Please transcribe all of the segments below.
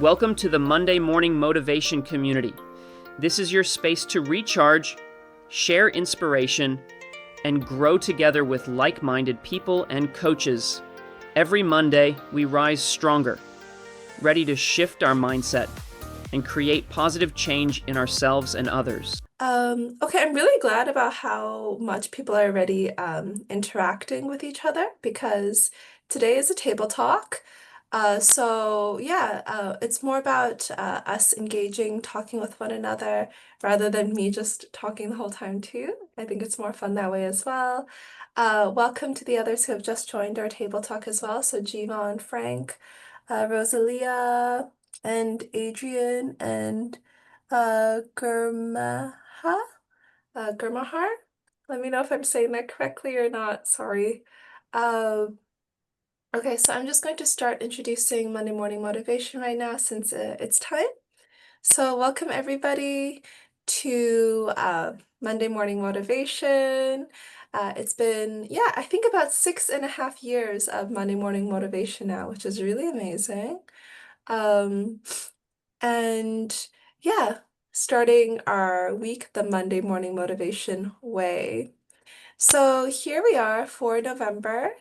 Welcome to the Monday Morning Motivation Community. This is your space to recharge, share inspiration, and grow together with like-minded people and coaches. Every Monday, we rise stronger, ready to shift our mindset and create positive change in ourselves and others. Okay, I'm really glad about how much people are already interacting with each other because today is a table talk. It's more about us engaging, talking with one another rather than me just talking the whole time too. I think it's more fun that way as well. Welcome to the others who have just joined our table talk as well. So Jiva and Frank, Rosalia, and Adrian, and Gurmaha? Gurmahar? Let me know if I'm saying that correctly or not. Sorry. Um, okay, so I'm just going to start introducing Monday Morning Motivation right now since it's time. So, welcome everybody to Monday Morning Motivation. It's been, I think about 6.5 years of Monday Morning Motivation now, which is really amazing. Um, and yeah, starting our week the Monday Morning Motivation way. So here we are for November.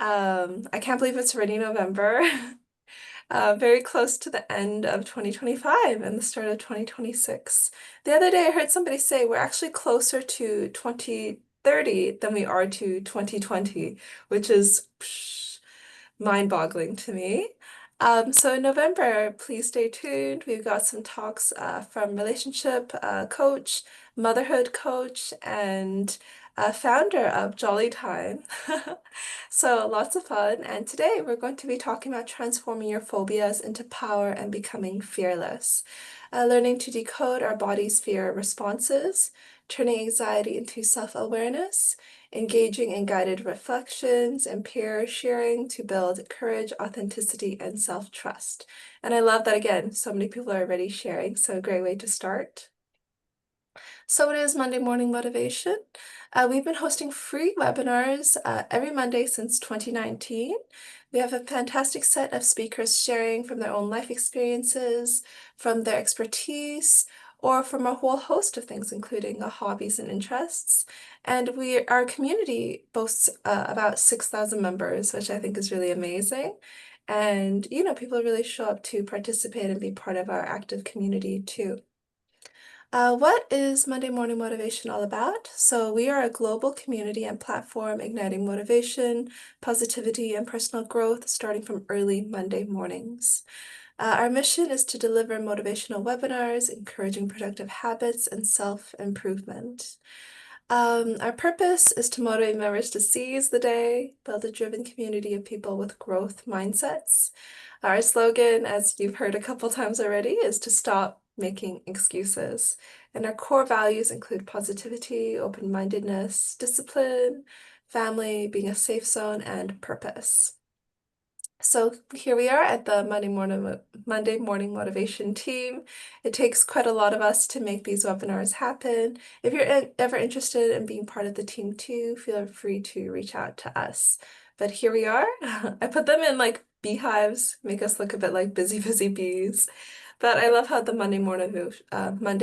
I can't believe it's already November. Very close to the end of 2025 and the start of 2026. The other day I heard somebody say we're actually closer to 2030 than we are to 2020, which is mind-boggling to me. So in November, please stay tuned. We've got some talks from relationship coach, motherhood coach, and founder of Jolly Time. So lots of fun. And today we're going to be talking about transforming your phobias into power and becoming fearless. Learning to decode our body's fear responses, turning anxiety into self-awareness, engaging in guided reflections and peer sharing to build courage, authenticity, and self-trust. And I love that again, so many people are already sharing, so a great way to start. So it is Monday Morning Motivation. We've been hosting free webinars every Monday since 2019. We have a fantastic set of speakers sharing from their own life experiences, from their expertise, or from a whole host of things, including hobbies and interests. And our community boasts about 6,000 members, which I think is really amazing. And, people really show up to participate and be part of our active community too. What is Monday Morning Motivation all about? So, we are a global community and platform igniting motivation, positivity, and personal growth starting from early Monday mornings. Our mission is to deliver motivational webinars, encouraging productive habits and self-improvement. Our purpose is to motivate members to seize the day, build a driven community of people with growth mindsets. Our slogan, as you've heard a couple times already, is to stop making excuses. And our core values include positivity, open-mindedness, discipline, family, being a safe zone, and purpose. So here we are at the Monday Morning Motivation team. It takes quite a lot of us to make these webinars happen. If you're ever interested in being part of the team too, feel free to reach out to us. But here we are. I put them in like beehives, make us look a bit like busy bees. But I love how the Monday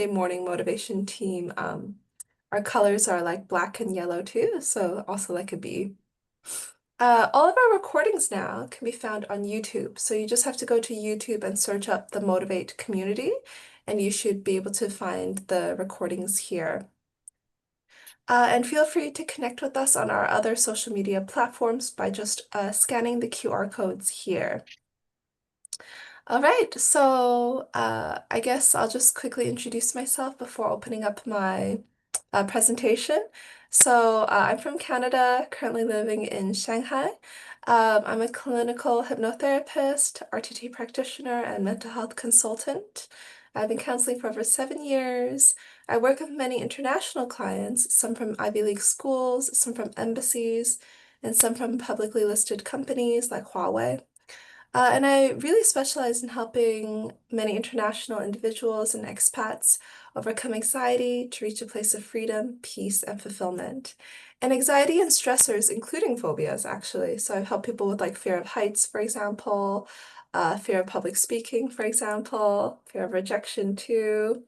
Morning Motivation team, our colors are like black and yellow too, so also like a bee. All of our recordings now can be found on YouTube. So you just have to go to YouTube and search up the Motivate community, and you should be able to find the recordings here. And feel free to connect with us on our other social media platforms by just scanning the QR codes here. All right, so I guess I'll just quickly introduce myself before opening up my presentation. So I'm from Canada, currently living in Shanghai. I'm a clinical hypnotherapist, RTT practitioner, and mental health consultant. I've been counseling for over 7 years. I work with many international clients, some from Ivy League schools, some from embassies, and some from publicly listed companies like Huawei. And I really specialize in helping many international individuals and expats overcome anxiety to reach a place of freedom, peace, and fulfillment. And anxiety and stressors, including phobias, actually. So I've helped people with like fear of heights, for example, fear of public speaking, for example, fear of rejection too.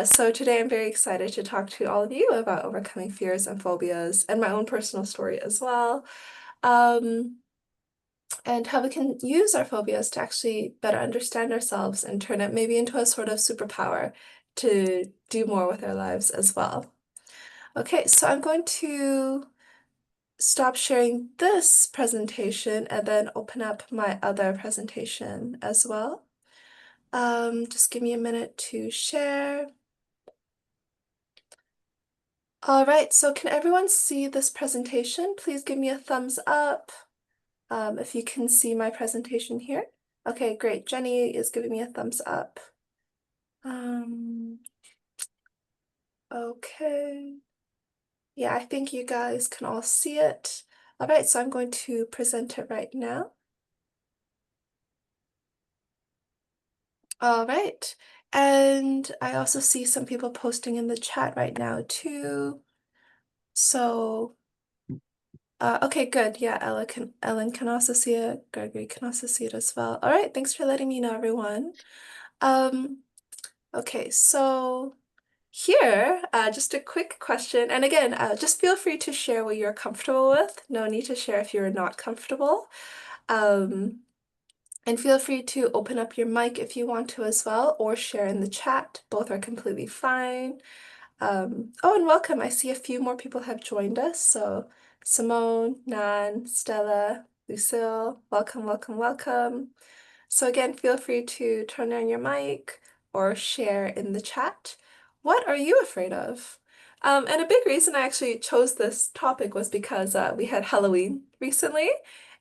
So today I'm very excited to talk to all of you about overcoming fears and phobias and my own personal story as well. Um, and how we can use our phobias to actually better understand ourselves and turn it maybe into a sort of superpower to do more with our lives as well. Okay, so I'm going to stop sharing this presentation and then open up my other presentation as well. Just give me a minute to share. All right, so can everyone see this presentation? Please give me a thumbs up if you can see my presentation here. Okay, great. Jenny is giving me a thumbs up. Um, okay. Yeah, I think you guys can all see it. All right, so I'm going to present it right now. All right. And I also see some people posting in the chat right now too. So, okay, good. Yeah, Ellen can also see it. Gregory can also see it as well. All right, thanks for letting me know, everyone. Um, okay, so here, just a quick question. And again, just feel free to share what you're comfortable with. No need to share if you're not comfortable. Um, And feel free to open up your mic if you want to as well, or share in the chat. Both are completely fine. Oh, and welcome. I see a few more people have joined us. So Simone, Nan, Stella, Lucille, welcome, welcome, welcome. So again, feel free to turn on your mic or share in the chat. What are you afraid of? And a big reason I actually chose this topic was because we had Halloween recently,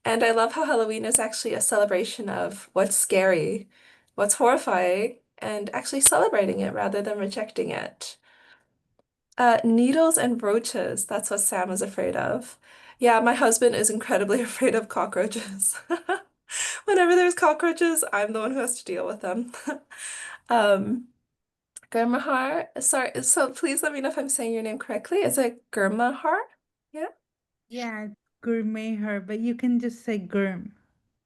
and I love how Halloween is actually a celebration of what's scary, what's horrifying, and actually celebrating it rather than rejecting it. Needles and roaches, that's what Sam is afraid of. Yeah, my husband is incredibly afraid of cockroaches. Whenever there's cockroaches, I'm the one who has to deal with them. Um, Gurmahar, sorry, so please let me know if I'm saying your name correctly. Is it Gurmahar? Yeah? Yeah, it's gourmet her, but you can just say germ.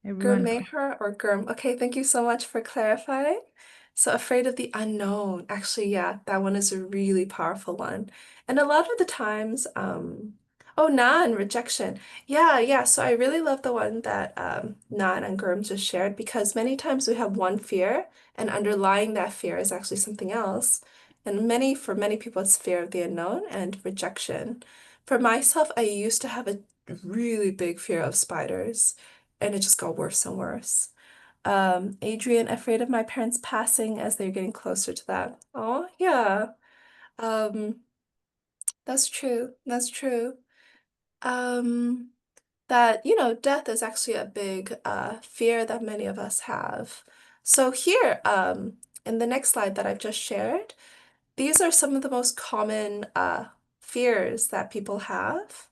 Everyone calls. Gurmehar or Gurm? Okay, thank you so much for clarifying. So afraid of the unknown. Actually, yeah, that one is a really powerful one. And a lot of the times, oh, Nan, rejection. Yeah, yeah. So I really love the one that Nan and Gurm just shared because many times we have one fear and underlying that fear is actually something else. And for many people, it's fear of the unknown and rejection. For myself, I used to have a really big fear of spiders and it just got worse and worse. Adrian, afraid of my parents passing as they're getting closer to that. Oh, yeah. Um, that's true. That's true. Um, that, death is actually a big fear that many of us have. So here, in the next slide that I've just shared, these are some of the most common fears that people have.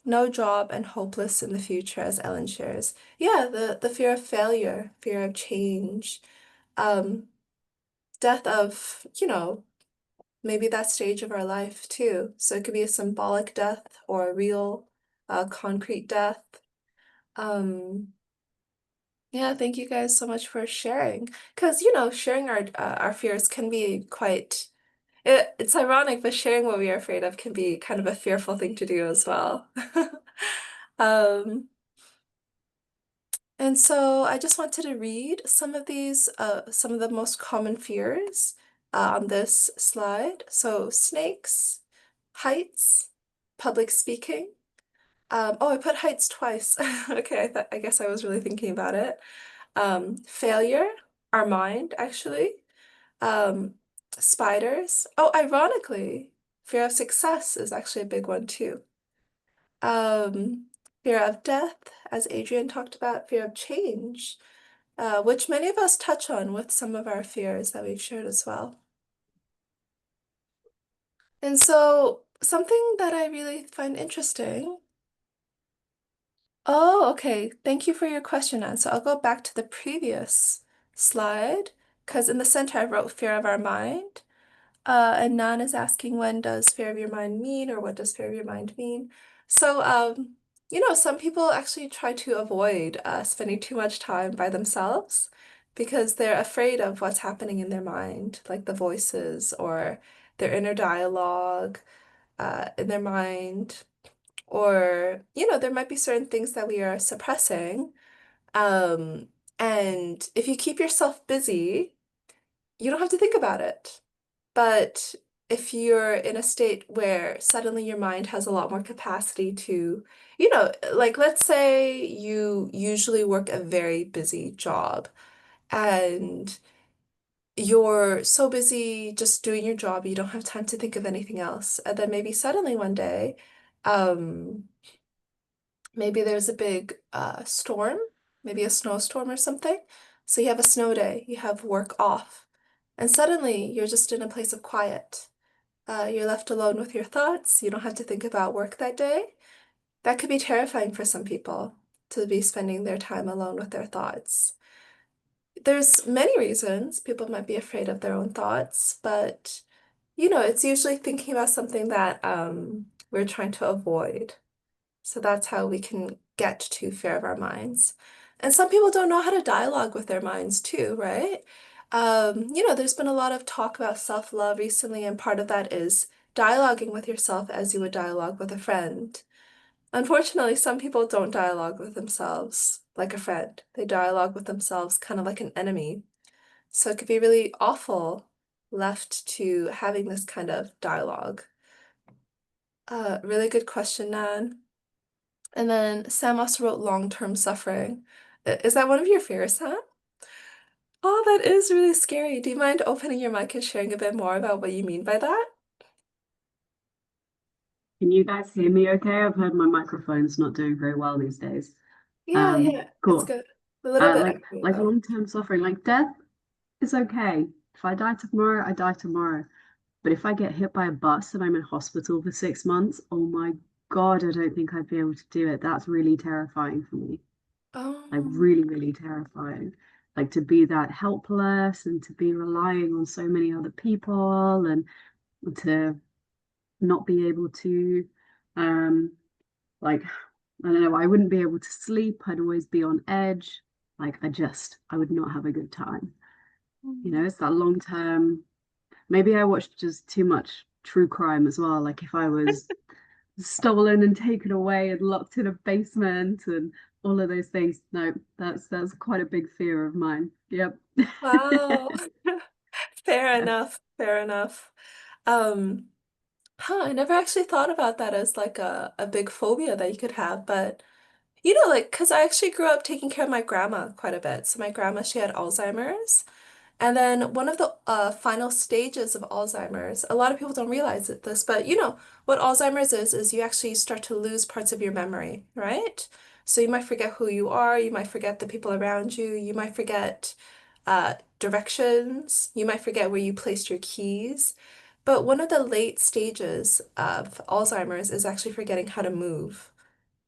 No job and hopeless in the future, as Ellen shares. Yeah, the fear of failure, fear of change, um, death of, maybe that stage of our life too. So it could be a symbolic death or a real, concrete death. Um, yeah, thank you guys so much for sharing. Because, sharing our fears can be quite, it's ironic, but sharing what we are afraid of can be kind of a fearful thing to do as well. Um, And so I just wanted to read some of the most common fears on this slide. So snakes, heights, public speaking. Oh, I put heights twice. Okay, I guess I was really thinking about it. Failure, our mind, actually. Um, Spiders. Oh, ironically, fear of success is actually a big one too. Um, Fear of death, as Adrian talked about, fear of change, which many of us touch on with some of our fears that we've shared as well. And so, something that I really find interesting. Oh, okay. Thank you for your question, Anne. So I'll go back to the previous slide because in the center I wrote fear of our mind. And Nan is asking, when does fear of your mind mean, or what does fear of your mind mean? So, some people actually try to avoid spending too much time by themselves because they're afraid of what's happening in their mind, like the voices or their inner dialogue in their mind. Or, there might be certain things that we are suppressing. Um, and if you keep yourself busy, you don't have to think about it. But if you're in a state where suddenly your mind has a lot more capacity to, like let's say you usually work a very busy job and you're so busy just doing your job, you don't have time to think of anything else. And then maybe suddenly one day, um, maybe there's a big storm, maybe a snowstorm or something. So you have a snow day, you have work off, and suddenly you're just in a place of quiet. You're left alone with your thoughts. You don't have to think about work that day. That could be terrifying for some people to be spending their time alone with their thoughts. There's many reasons people might be afraid of their own thoughts, but it's usually thinking about something that we're trying to avoid. So that's how we can get to fear of our minds. And some people don't know how to dialogue with their minds too, right? There's been a lot of talk about self-love recently, and part of that is dialoguing with yourself as you would dialogue with a friend. Unfortunately, some people don't dialogue with themselves like a friend. They dialogue with themselves kind of like an enemy. So it could be really awful left to having this kind of dialogue. Really good question, Nan. And then Sam also wrote long-term suffering. Is that one of your fears, Sam? Oh, that is really scary. Do you mind opening your mic and sharing a bit more about what you mean by that? Can you guys hear me okay? I've heard my microphone's not doing very well these days. Yeah, yeah, it's Cool. good. A little bit echoey Like though. long-term suffering, like death is okay. If I die tomorrow, I die tomorrow. But if I get hit by a bus and I'm in hospital for 6 months, oh my God, I don't think I'd be able to do it. That's really terrifying for me. Like Oh, really, really terrifying. Like to be that helpless and to be relying on so many other people and to not be able to um like I don't know, I wouldn't be able to sleep. I'd always be on edge. Like I would not have a good time. It's that long term. Maybe I watched just too much true crime as well. Like if I was stolen and taken away and locked in a basement and all of those things. No, that's quite a big fear of mine. Yep. wow. Fair enough. Fair enough. Um, I never actually thought about that as like a big phobia that you could have, but like, because I actually grew up taking care of my grandma quite a bit. So my grandma, she had Alzheimer's. And then one of the final stages of Alzheimer's, a lot of people don't realize this, but what Alzheimer's is you actually start to lose parts of your memory, right? So you might forget who you are, you might forget the people around you, you might forget directions, you might forget where you placed your keys. But one of the late stages of Alzheimer's is actually forgetting how to move.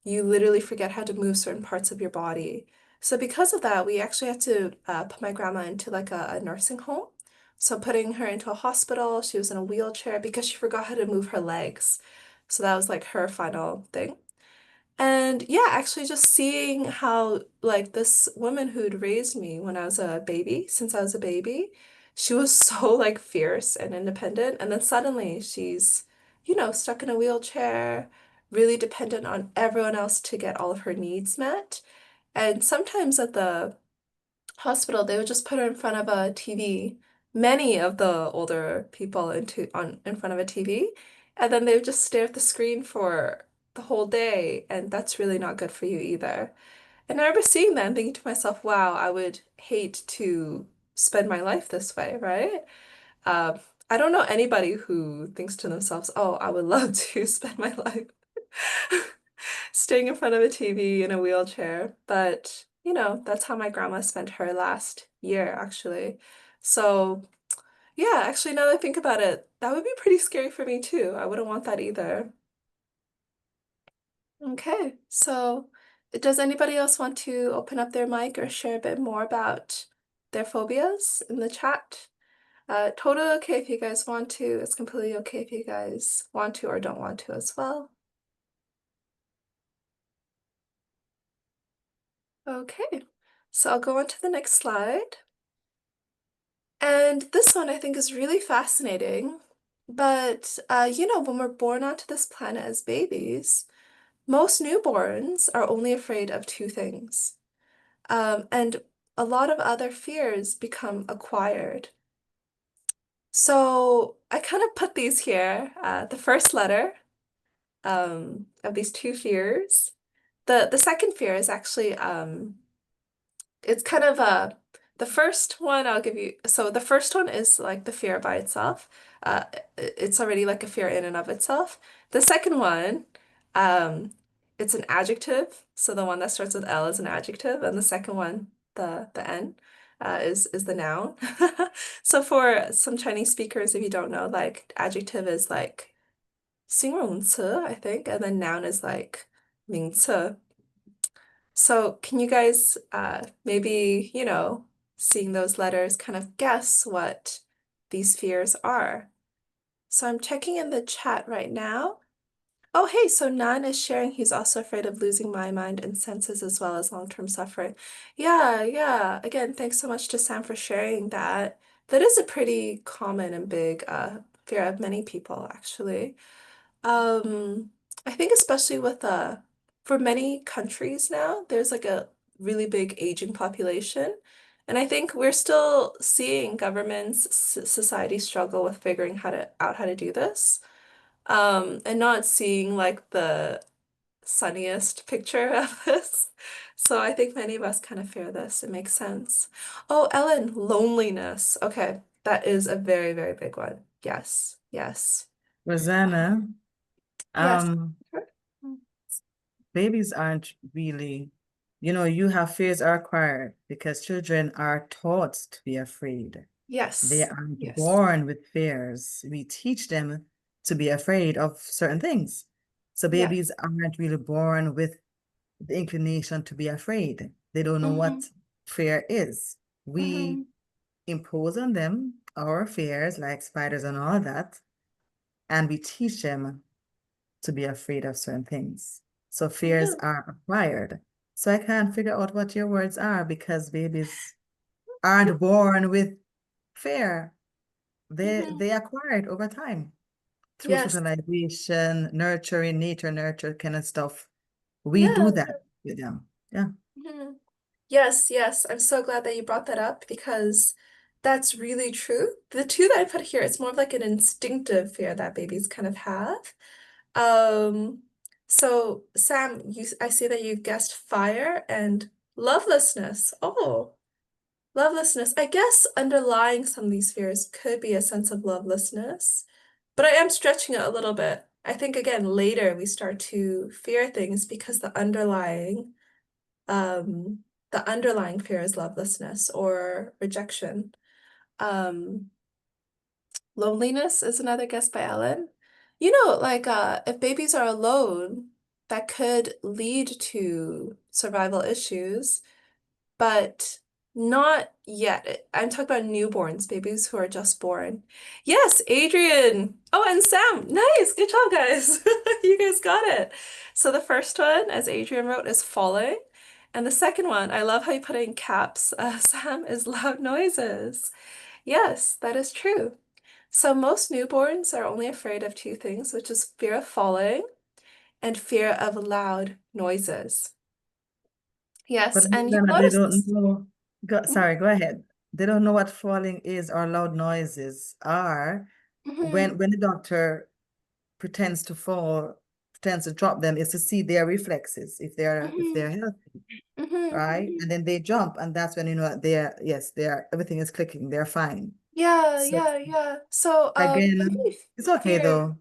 You literally forget how to move certain parts of your body. So because of that, we actually had to put my grandma into like a nursing home. So putting her into a hospital, she was in a wheelchair because she forgot how to move her legs. So that was like her final thing. And yeah, actually just seeing how like this woman who'd raised me when I was a baby, since I was a baby, she was so like fierce and independent. And then suddenly she's, stuck in a wheelchair, really dependent on everyone else to get all of her needs met. And sometimes at the hospital, they would just put her in front of a TV, many of the older people in front of a TV, and then they would just stare at the screen for the whole day, and that's really not good for you either. And I remember seeing that and thinking to myself, wow, I would hate to spend my life this way, right? Um, I don't know anybody who thinks to themselves, oh, I would love to spend my life staying in front of a TV in a wheelchair. But, that's how my grandma spent her last year, actually. So, yeah, actually, now that I think about it, that would be pretty scary for me too. I wouldn't want that either. Okay, so does anybody else want to open up their mic or share a bit more about their phobias in the chat? Totally okay if you guys want to. It's completely okay if you guys want to or don't want to as well. Okay, so I'll go on to the next slide. And this one I think is really fascinating. But, when we're born onto this planet as babies, most newborns are only afraid of two things. And a lot of other fears become acquired. So I kind of put these here, the first letter of these two fears. The second fear is actually it's kind of the first one I'll give you. So the first one is like the fear by itself. It's already like a fear in and of itself. The second one, um, it's an adjective. So the one that starts with L is an adjective, and the second one, the N, is the noun. So for some Chinese speakers, if you don't know, like adjective is like 形容词, I think, and then noun is like 名词. So can you guys maybe, seeing those letters, kind of guess what these fears are? So I'm checking in the chat right now. Oh, hey, so Nan is sharing he's also afraid of losing my mind and senses as well as long-term suffering. Yeah, yeah. Again, thanks so much to Sam for sharing that. That is a pretty common and big fear of many people, actually. Um, I think especially with for many countries now, there's like a really big aging population. And I think we're still seeing governments, society struggle with figuring out how to do this. And not seeing like the sunniest picture of this. So I think many of us kind of fear this. It makes sense. Oh, Ellen, loneliness. Okay, that is a very, very big one. Yes, yes, Rosanna, yes. um, Sure. babies aren't really, you have fears are acquired because children are taught to be afraid. They Yes, aren't yes. born with fears. We teach them to be afraid of certain things. So Yeah. babies aren't really born with the inclination to be afraid. They don't know Mm-hmm. what fear is. We Mm-hmm. impose on them our fears like spiders and all that, and we teach them to be afraid of certain things. So fears Yeah. are acquired. So I can't figure out what your words are because babies aren't born with fear. Mm-hmm. They acquire it over time through Yes. socialization, nurturing, nature nurture kind of stuff. We do Yeah. that with them. Yeah. Mm-hmm. Yes, yes. I'm so glad that you brought that up because that's really true. The two that I put here, it's more of like an instinctive fear that babies kind of have. Um, so Sam, I see that you guessed fire and lovelessness. Oh, lovelessness. I guess underlying some of these fears could be a sense of lovelessness, but I am stretching it a little bit. I think again later we start to fear things because um the underlying fear is lovelessness or rejection. Um, Loneliness is another guess by Ellen. Like if babies are alone, that could lead to survival issues, but not yet. I'm talking about newborns, babies who are just born. Yes, Adrian. Oh, and Sam. Nice. Good job, guys. You guys got it. So the first one, as Adrian wrote, is falling. And the second one, I love how you put it in caps, Sam, is loud noises. Yes, that is true. So most newborns are only afraid of two things, which is fear of falling and fear of loud noises. Yes, But and you'll Rosanna, they notice don't this. know. Sorry, go ahead. They don't know what falling is or loud noises are. Mhm, When the doctor pretends to fall, pretends to drop them, is to see their reflexes if mhm, they're healthy, mhm. right? And then they jump, and that's when you know they're yes, they're everything is clicking, they're fine. Yeah, So yeah, yeah. So, again, maybe it's okay fear. though.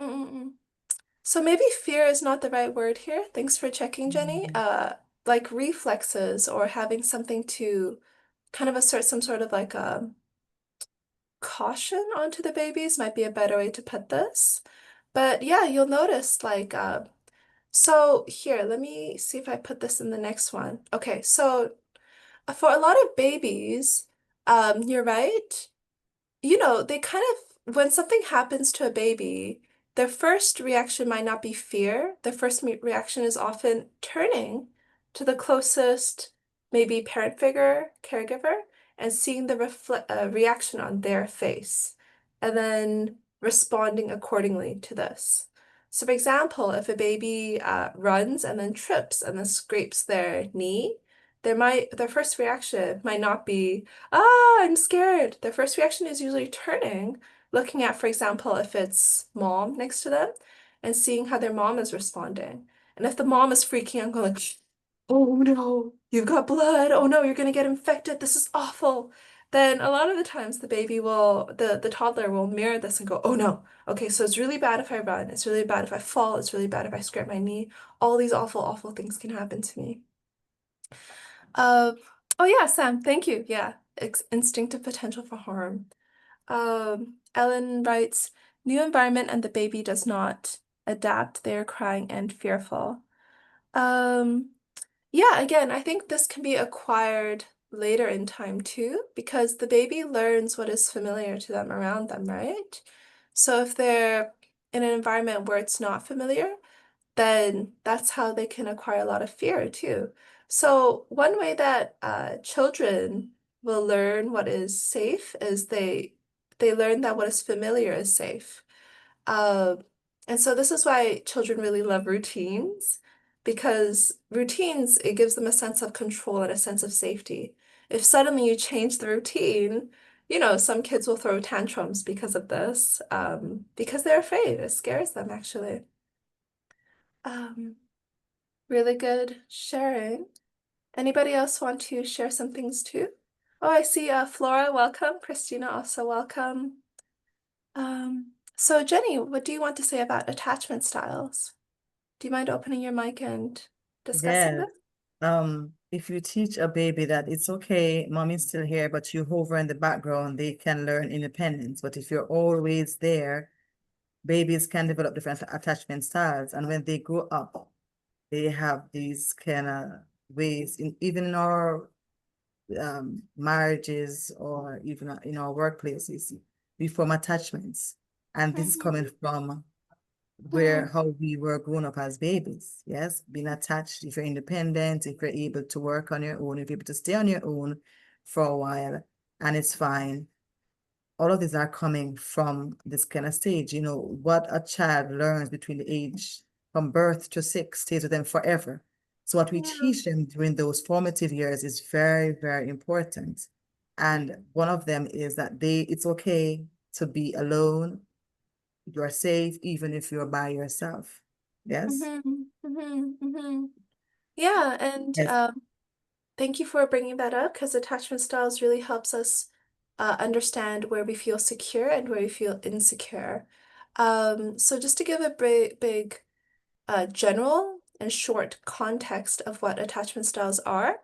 Mm-mm-mm. So maybe fear is not the right word here. Thanks for checking, Jenny. Mhm. Like reflexes or having something to kind of assert some sort of like caution onto the babies might be a better way to put this. But yeah, you'll notice like so here, let me see if I put this in the next one. Okay, so for a lot of babies, you're right. They kind of, when something happens to a baby, their first reaction might not be fear. Their first reaction is often turning to the closest maybe parent figure, caregiver, and seeing the reaction on their face, and then responding accordingly to this. So, for example, if a baby runs and then trips and then scrapes their knee, their first reaction might not be, ah, I'm scared. Their first reaction is usually turning, looking at, for example, if it's mom next to them, and seeing how their mom is responding. And if the mom is freaking out, going, oh no, you've got blood. Oh no, you're gonna get infected. This is awful. Then a lot of the times the toddler will mirror this and go, oh no, okay, so it's really bad if I run, it's really bad if I fall, it's really bad if I scrape my knee. All these awful, awful things can happen to me. Uh, oh yeah, Sam, thank you. Yeah, instinctive potential for harm. Ellen writes, new environment and the baby does not adapt. They are crying and fearful. Um, yeah, again, I think this can be acquired later in time too, because the baby learns what is familiar to them around them, right? So if they're in an environment where it's not familiar, then that's how they can acquire a lot of fear too. So one way that children will learn what is safe is they learn that what is familiar is safe. Uh, and so this is why children really love routines, because routines, it gives them a sense of control and a sense of safety. If suddenly you change the routine, some kids will throw tantrums because of this, because they're afraid. It scares them, actually. Um, really good sharing. Anybody else want to share some things too? Oh, I see Flora, welcome. Christina, also welcome. So Jenny, what do you want to say about attachment styles? Do you mind opening your mic and discussing Yes. this? If you teach a baby that it's okay, mommy's still here, but you hover in the background, they can learn independence. But if you're always there, babies can develop different attachment styles. And when they grow up, they have these kind of ways, even in our marriages or even in our workplaces, we form attachments. And this is coming from how we were grown up as babies. Yes, being attached, if you're independent, if you're able to work on your own, if you're able to stay on your own for a while, and it's fine. All of these are coming from this kind of stage. What a child learns between the age from birth to 6 stays with them forever. So what we teach them during those formative years is very, very important. And one of them is that it's okay to be alone. You're safe even if you're by yourself. Yes? Yeah, and Yes. thank you for bringing that up, because attachment styles really helps us understand where we feel secure and where we feel insecure. So just to give a big general and short context of what attachment styles are.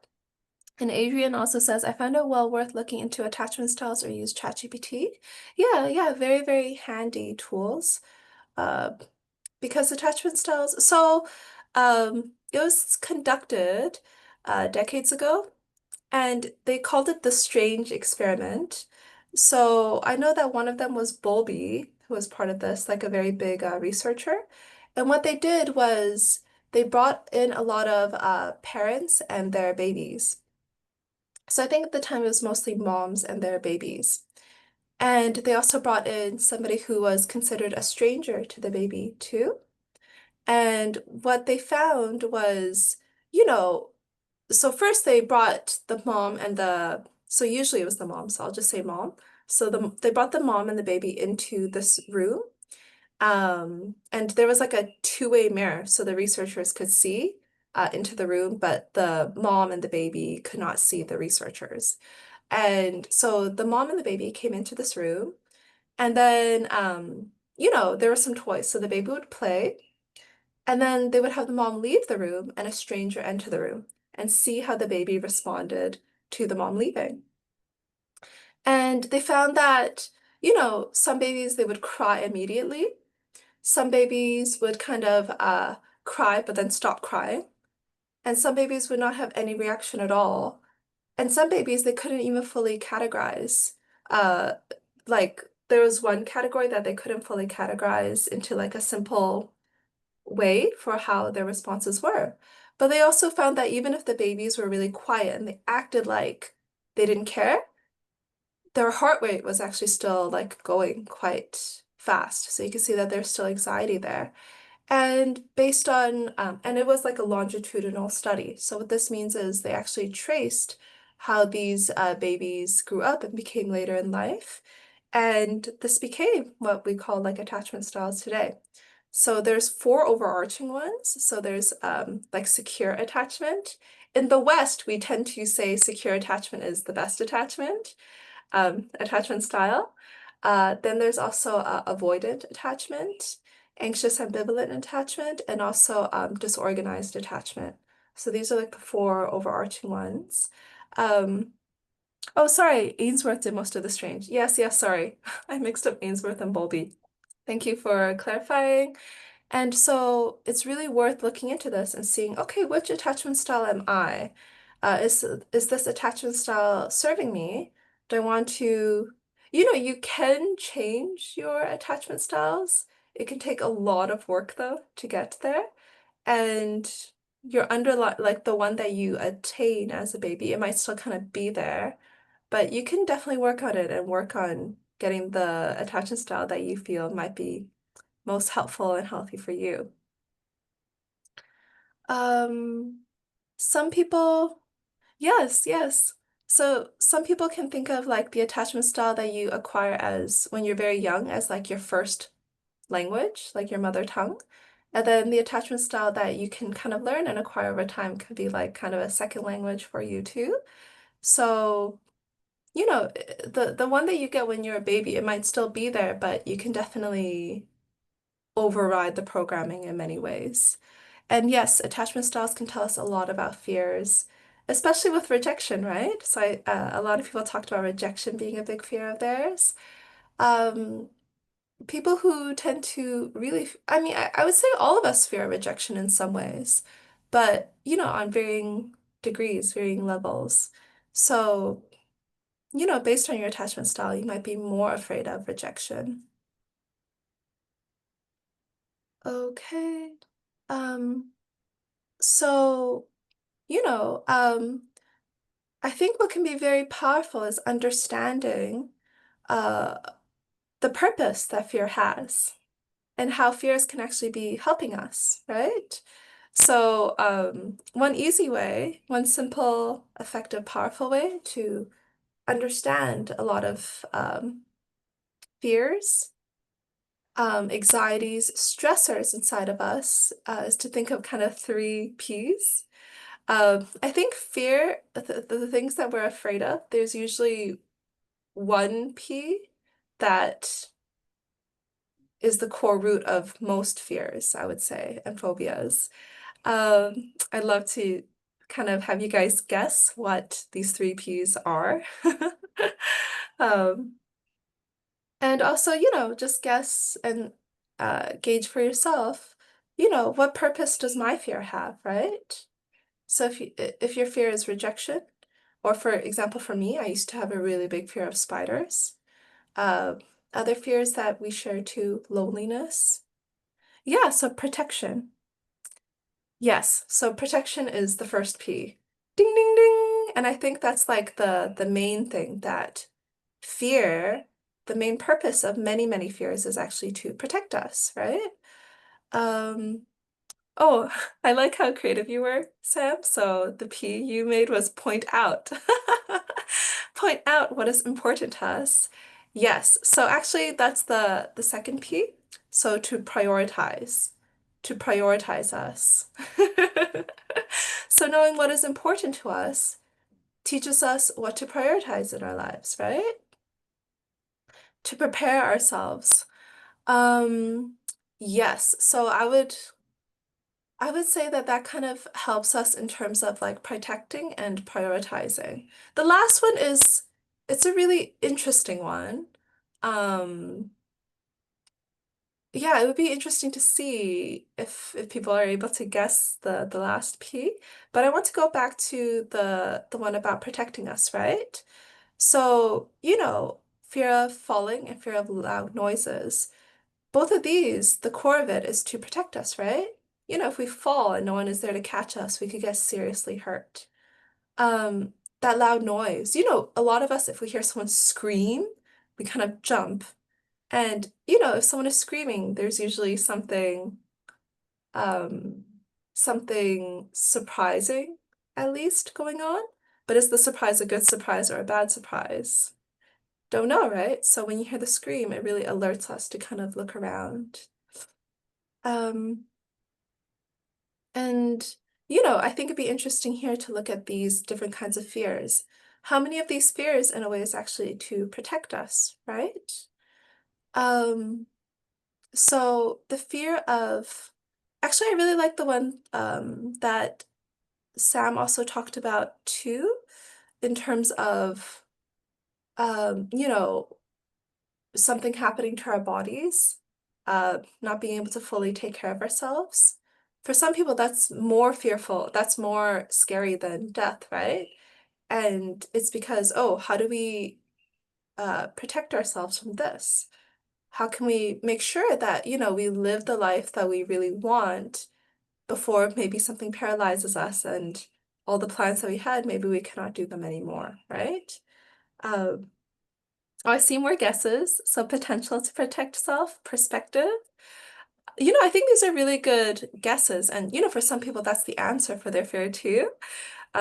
And Adrian also says, I found it well worth looking into attachment styles or use ChatGPT. Yeah, very, very handy tools. Uh, because attachment styles, so it was conducted decades ago, and they called it the strange experiment. So I know that one of them was Bowlby, who was part of this, like a very big researcher. And what they did was they brought in a lot of parents and their babies. So I think at the time it was mostly moms and their babies. And they also brought in somebody who was considered a stranger to the baby too. And what they found was, you know, so first they brought the mom and so usually it was the mom, so I'll just say mom. So they brought the mom and the baby into this room. And there was like a two-way mirror so the researchers could see into the room, but the mom and the baby could not see the researchers. And so the mom and the baby came into this room, and then there were some toys. So the baby would play, and then they would have the mom leave the room and a stranger enter the room and see how the baby responded to the mom leaving. And they found that, some babies, they would cry immediately. Some babies would kind of cry, but then stop crying. And some babies would not have any reaction at all. And some babies, they couldn't even fully categorize. Uh, like, there was one category that they couldn't fully categorize into like a simple way for how their responses were. But they also found that even if the babies were really quiet and they acted like they didn't care, their heart rate was actually still like going quite fast. So you can see that there's still anxiety there. And based on, and it was like a longitudinal study. So what this means is they actually traced how these babies grew up and became later in life. And this became what we call like attachment styles today. So there's four overarching ones. So there's like secure attachment. In the West, we tend to say secure attachment is the best attachment style. Then there's also avoidant attachment, anxious ambivalent attachment, and also disorganized attachment. So these are like the four overarching ones. Um, oh, sorry, Ainsworth did most of the strange. Yes, yes, sorry. I mixed up Ainsworth and Bowlby. Thank you for clarifying. And so it's really worth looking into this and seeing, okay, which attachment style am I? Is this attachment style serving me? Do I want to, you can change your attachment styles. It can take a lot of work though to get there. And your underlying, like the one that you attain as a baby, it might still kind of be there, but you can definitely work on it and work on getting the attachment style that you feel might be most helpful and healthy for you. Some people, yes, yes. So some people can think of like the attachment style that you acquire as when you're very young as like your first language, like your mother tongue. And then the attachment style that you can kind of learn and acquire over time could be like kind of a second language for you too. So, the one that you get when you're a baby, it might still be there, but you can definitely override the programming in many ways. And yes, attachment styles can tell us a lot about fears, especially with rejection, right? So a lot of people talked about rejection being a big fear of theirs. Um, People who tend to really, I mean, I would say all of us fear rejection in some ways, but on varying degrees, varying levels. So, based on your attachment style, you might be more afraid of rejection. Okay. Um, so, you know, um, I think what can be very powerful is understanding uh, the purpose that fear has and how fears can actually be helping us, right? So, one easy way, one simple, effective, powerful way to understand a lot of fears, anxieties, stressors inside of us is to think of kind of three P's. I think fear, the things that we're afraid of, there's usually one P that is the core root of most fears, I would say, and phobias. I'd love to kind of have you guys guess what these three P's are. Um, and also, just guess and gauge for yourself, what purpose does my fear have, right? So if your fear is rejection, or for example, for me, I used to have a really big fear of spiders. Uh, Other fears that we share too, loneliness. Yeah, so protection. Yes, so protection is the first P. Ding, ding, ding. And I think that's like the main thing that fear, the main purpose of many, many fears is actually to protect us, right? Um, Oh, I like how creative you were, Sam. So the P you made was point out. Point out what is important to us. Yes. So actually that's the second P. So to prioritize. To prioritize us. So knowing what is important to us teaches us what to prioritize in our lives, right? To prepare ourselves. Um, yes. So I would say that that kind of helps us in terms of like protecting and prioritizing. The last one it's a really interesting one. Um, yeah, it would be interesting to see if people are able to guess the last P. But I want to go back to the one about protecting us, right? So, fear of falling and fear of loud noises. Both of these, the core of it is to protect us, right? if we fall and no one is there to catch us, we could get seriously hurt. That loud noise. A lot of us, if we hear someone scream, we kind of jump. And, if someone is screaming, there's usually um, something surprising, at least, going on. But is the surprise a good surprise or a bad surprise? Don't know, right? So when you hear the scream, it really alerts us to kind of look around. And, I think it'd be interesting here to look at these different kinds of fears. How many of these fears, in a way, is actually to protect us, right? So the fear of, actually, I really like the one that Sam also talked about too, in terms of, you know, something happening to our bodies, not being able to fully take care of ourselves. For some people, that's more fearful, that's more scary than death, right? And it's because, oh, how do we protect ourselves from this? How can we make sure that, we live the life that we really want before maybe something paralyzes us and all the plans that we had, maybe we cannot do them anymore, right? Um, I see more guesses. So potential to protect self, perspective. I think these are really good guesses. And, for some people, that's the answer for their fear too.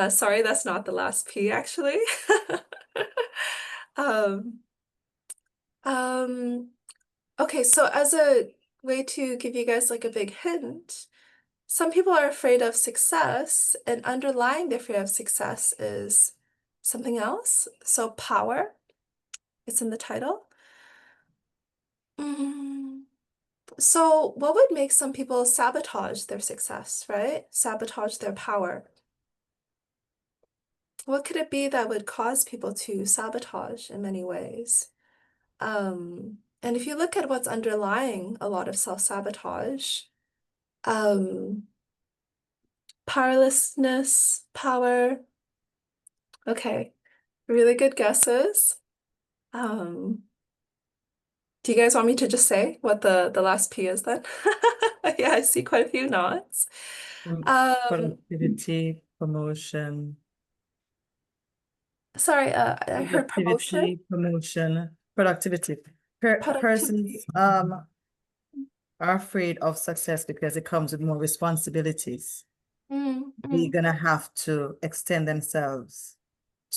Sorry, that's not the last P, actually. Um, um, okay, so as a way to give you guys like a big hint, some people are afraid of success, and underlying their fear of success is something else. So power, it's in the title. Mm. So what would make some people sabotage their success, right? Sabotage their power. What could it be that would cause people to sabotage in many ways? And if you look at what's underlying a lot of self-sabotage, um, powerlessness, power. Okay, really good guesses. Um, do you guys want me to just say what the last P is then? Yeah, I see quite a few nods. Productivity, promotion, Sorry, I heard promotion, productivity. Persons productivity. are afraid of success because it comes with more responsibilities. Mm, They're mm, gonna have to extend themselves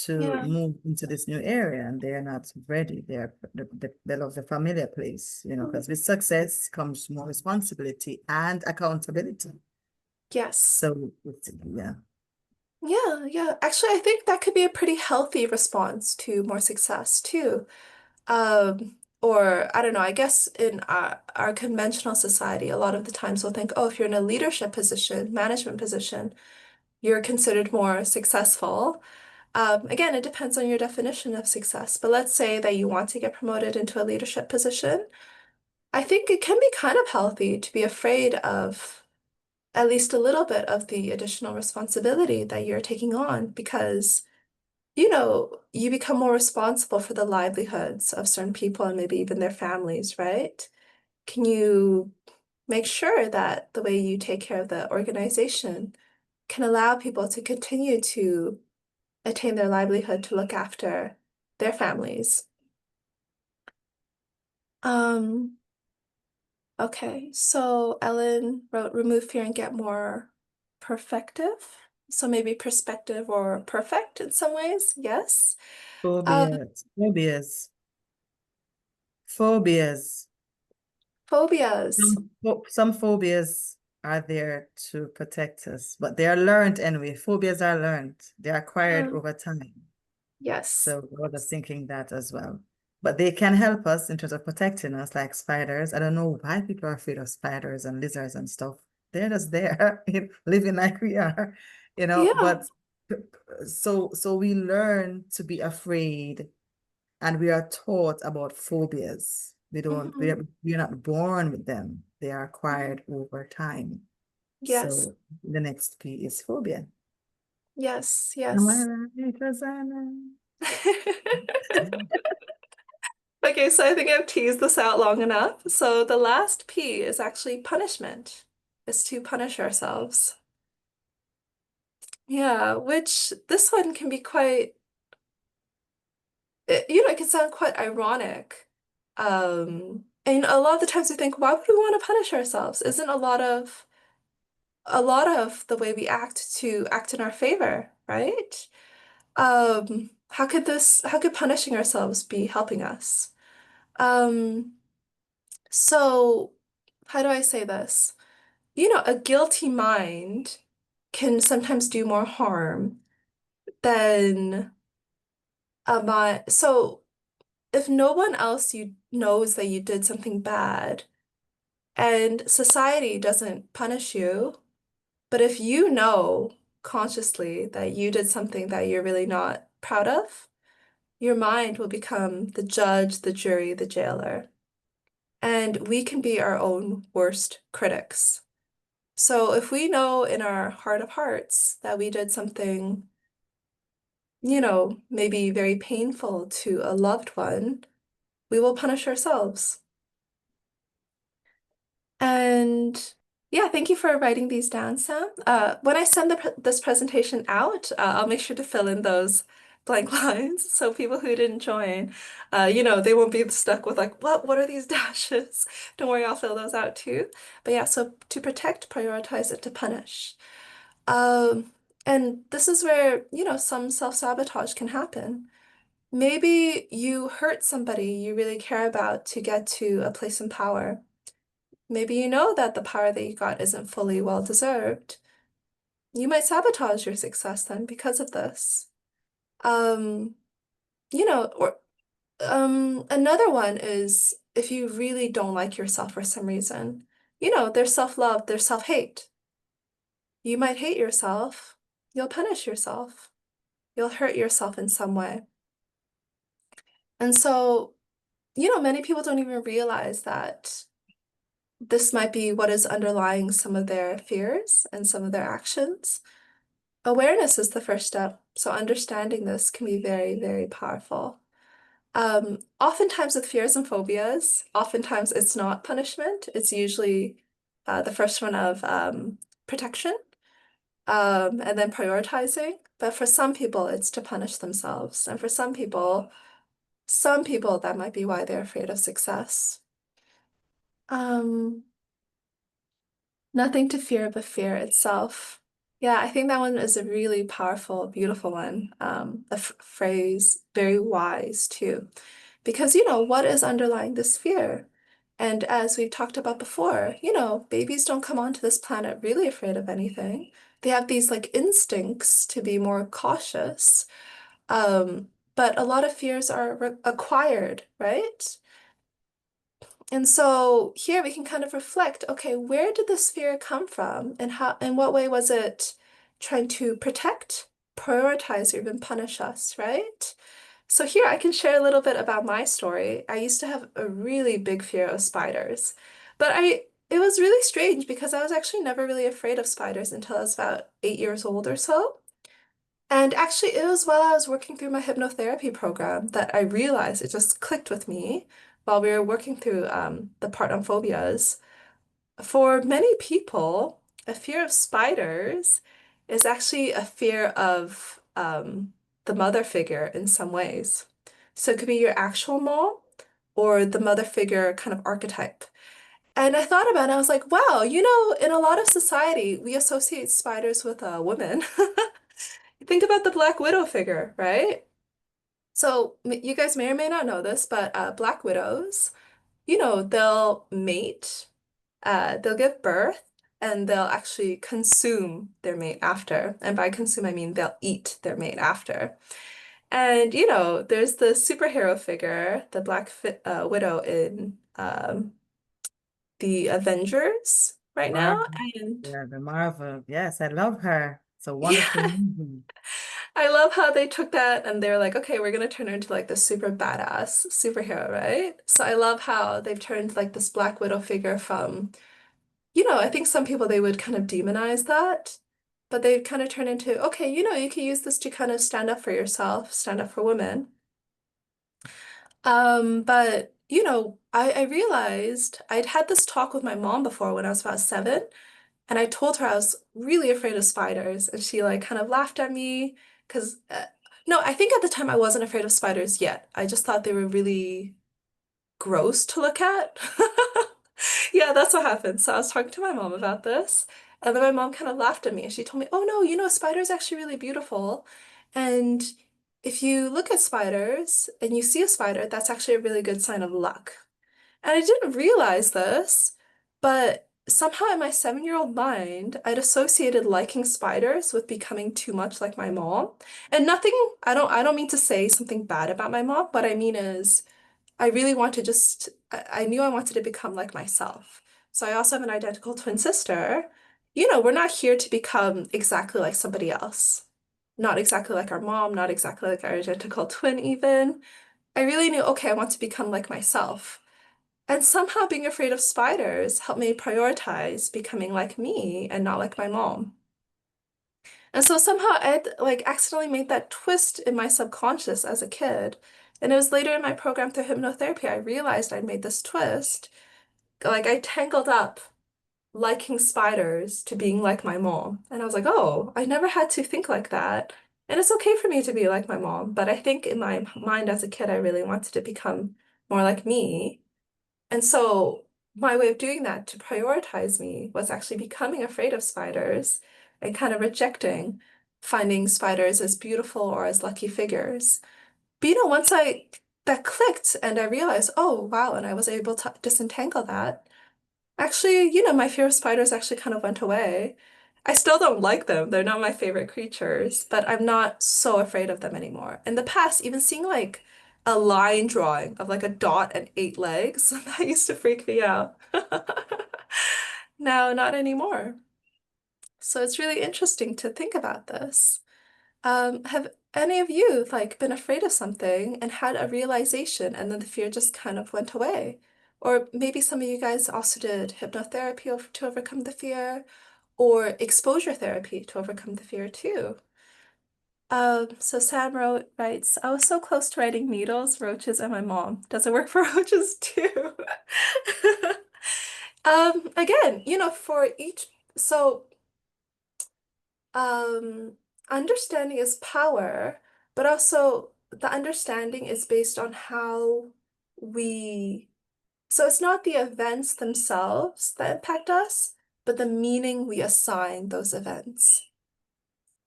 to yeah. move into this new area, and they're not ready. They love the familiar place, because with success comes more responsibility and accountability. Yes. So yeah. Yeah, yeah. Actually, I think that could be a pretty healthy response to more success too. Or I don't know, I guess in our conventional society, a lot of the times we'll think, oh, if you're in a leadership position, management position, you're considered more successful. Again, it depends on your definition of success. But let's say that you want to get promoted into a leadership position. I think it can be kind of healthy to be afraid of at least a little bit of the additional responsibility that you're taking on because, you become more responsible for the livelihoods of certain people and maybe even their families, right? Can you make sure that the way you take care of the organization can allow people to continue to attain their livelihood to look after their families? Um, okay, so Ellen wrote remove fear and get more perfective. So maybe perspective or perfect in some ways, yes. Um, Phobias. Phobias. phobias. Some phobias are there to protect us, but they are learned anyway. Phobias are learned. They are acquired Yeah. over time. Yes. So I was thinking that as well. But they can help us in terms of protecting us, like spiders. I don't know why people are afraid of spiders and lizards and stuff. They're just there, living like we are, Yeah. but so we learn to be afraid, and we are taught about phobias. We don't, Mhm. we're not born with them. They are acquired over time. Yes. So the next P is phobia. Yes. Am I Yes. right, Rosanna? Okay, so I think I've teased this out long enough. So the last P is actually punishment. is to punish ourselves. Yeah, which this one can be quite, it can sound quite ironic. And a lot of the times we think, why would we want to punish ourselves? Isn't a lot of the way we act to act in our favor, right? How could punishing ourselves be helping us? Um, so how do I say this? A guilty mind can sometimes do more harm than a mind. So if no one else you knows that you did something bad and society doesn't punish you, but if you know consciously that you did something that you're really not proud of, your mind will become the judge, the jury, the jailer. And we can be our own worst critics. So if we know in our heart of hearts that we did something, maybe very painful to a loved one, we will punish ourselves. And yeah, thank you for writing these down, Sam. When I send this presentation out, I'll make sure to fill in those blank lines so people who didn't join, they won't be stuck with like, what are these dashes? Don't worry, I'll fill those out too. But yeah, so to protect, prioritize, and to punish. Um, and this is where, some self-sabotage can happen. Maybe you hurt somebody you really care about to get to a place in power. Maybe you know that the power that you got isn't fully well deserved. You might sabotage your success then because of this. Um, or another one is if you really don't like yourself for some reason. There's self-love, there's self-hate. You might hate yourself. You'll punish yourself. You'll hurt yourself in some way. And so, many people don't even realize that this might be what is underlying some of their fears and some of their actions. Awareness is the first step. So understanding this can be very, very powerful. Oftentimes with fears and phobias, oftentimes it's not punishment. It's usually the first one of protection, and then prioritizing. But for some people, it's to punish themselves. And for some people, that might be why they're afraid of success. Um, Nothing to fear but fear itself. Yeah, I think that one is a really powerful, beautiful one. A phrase, very wise too. Because, what is underlying this fear? And as we've talked about before, babies don't come onto this planet really afraid of anything. They have these like instincts to be more cautious. But a lot of fears are acquired, right? And so here we can kind of reflect, okay, where did this fear come from? And in what way was it trying to protect, prioritize, or even punish us, right? So here I can share a little bit about my story. I used to have a really big fear of spiders, but it was really strange because I was actually never really afraid of spiders until I was about 8 years old or so. And actually, it was while I was working through my hypnotherapy program that I realized it just clicked with me while we were working through the part on phobias. For many people, a fear of spiders is actually a fear of the mother figure in some ways. So it could be your actual mom or the mother figure kind of archetype. And I thought about it, I was like, wow, in a lot of society, we associate spiders with women. Think about the Black Widow figure, right? So you guys may or may not know this, but Black Widows, they'll mate, they'll give birth, and they'll actually consume their mate after. And by consume, I mean they'll eat their mate after. And, there's the superhero figure, the Widow in the Avengers right now. Marvel. And Yeah, the Marvel. Yes, I love her. It's a wonderful yeah. movie. I love how they took that and they're like, okay, we're gonna turn her into like this super badass superhero, right? So I love how they've turned like this Black Widow figure from, I think some people they would kind of demonize that, but they kind of turn into, okay, you can use this to kind of stand up for yourself, stand up for women. But I realized I'd had this talk with my mom before when I was about 7. And I told her I was really afraid of spiders, and she like kind of laughed at me because no, I think at the time I wasn't afraid of spiders yet. I just thought they were really gross to look at. Yeah, that's what happened. So I was talking to my mom about this, and then my mom kind of laughed at me and she told me, "Oh no, you know, spiders actually really beautiful. And if you look at spiders and you see a spider, that's actually a really good sign of luck." And I didn't realize this, but somehow in my 7-year-old mind, I'd associated liking spiders with becoming too much like my mom. And nothing, I don't mean to say something bad about my mom. What I mean is I really want to just, I knew I wanted to become like myself. So I also have an identical twin sister. You know, we're not here to become exactly like somebody else. Not exactly like our mom, not exactly like our identical twin, even. I really knew, okay, I want to become like myself. And somehow being afraid of spiders helped me prioritize becoming like me and not like my mom. And so somehow I'd like accidentally made that twist in my subconscious as a kid. And it was later in my program through hypnotherapy, I realized I'd made this twist. Like I tangled up liking spiders to being like my mom. And I was like, oh, I never had to think like that. And it's okay for me to be like my mom. But I think in my mind as a kid, I really wanted to become more like me. And so my way of doing that to prioritize me was actually becoming afraid of spiders and kind of rejecting finding spiders as beautiful or as lucky figures. But you know, once I that clicked and I realized, oh wow, and I was able to disentangle that, actually, you know, my fear of spiders actually kind of went away. I still don't like them. They're not my favorite creatures, but I'm not so afraid of them anymore. In the past, even seeing like a line drawing of like a dot and 8 legs, that used to freak me out. Now, not anymore. So it's really interesting to think about this. Have any of you like been afraid of something and had a realization and then the fear just kind of went away? Or maybe some of you guys also did hypnotherapy to overcome the fear, or exposure therapy to overcome the fear too. So Sam writes, I was so close to writing needles, roaches, and my mom. Does it work for roaches too? Again, you know, for each, so um, understanding is power, but also the understanding is based on how we, so it's not the events themselves that impact us, but the meaning we assign those events.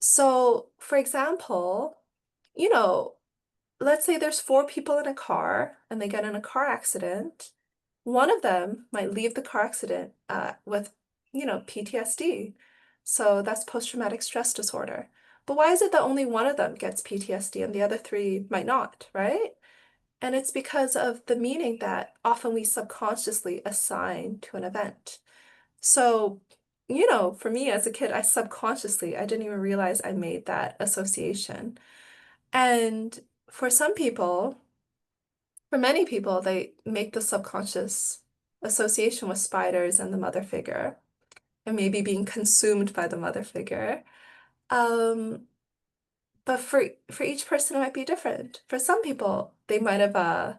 So, for example, you know, let's say there's 4 people in a car and they get in a car accident. One of them might leave the car accident with, you know, PTSD. So that's post-traumatic stress disorder. But why is it that only one of them gets PTSD and the other 3 might not, right? And it's because of the meaning that often we subconsciously assign to an event. So, you know, for me as a kid, I didn't even realize I made that association. And for some people, for many people, they make the subconscious association with spiders and the mother figure, and maybe being consumed by the mother figure. Um, but for each person, it might be different. For some people, they might have